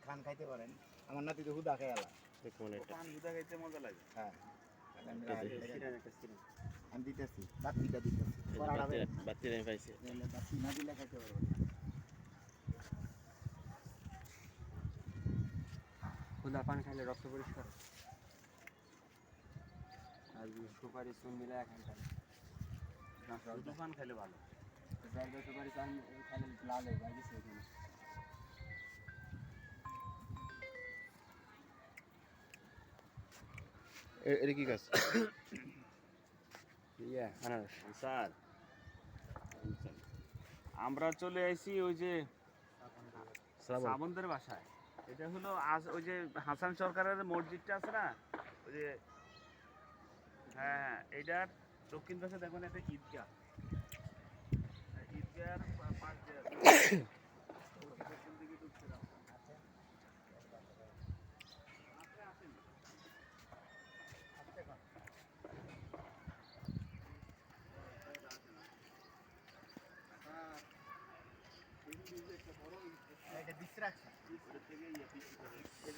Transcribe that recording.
খান খাইতে পারেন। আমার নাতি তো হুদা খায় আলা। দেখুন এটা পান দুধা খাইতে মজা লাগে। হ্যাঁ সিরিয়াল। আমি দিতেছি, বাতিটা দিতেছি। বাতি আমি পাইছি। বাতি না দিলে খাইতে পারবো না। খুদা পান খাইলে রক্ত পরিষ্কার হয়। আর সুপারি চুন মিলে এখানটা শুধু পান খাইলে ভালো। জায়গা সুপারি চান খাইলে লাল হয়ে যায় গেছে এখানে। এটা কি গাছ? আনারস। স্যার আমরা চলে আইছি ওই যে শ্রাবণদের বাসায়। এটা হলো ওই যে হাসান সরকারের মসজিদটা আছে না, ওই যে হ্যাঁ এইটার দক্ষিণ পাশে দেখবেন একটা ঈদগাহ। ঈদগাহের পাশ দিয়ে দক্ষিণ দিকে ঢুকতে দাও। এটা বিশ্রাম। ওটা থেকে ইয়ে পিছিয়ে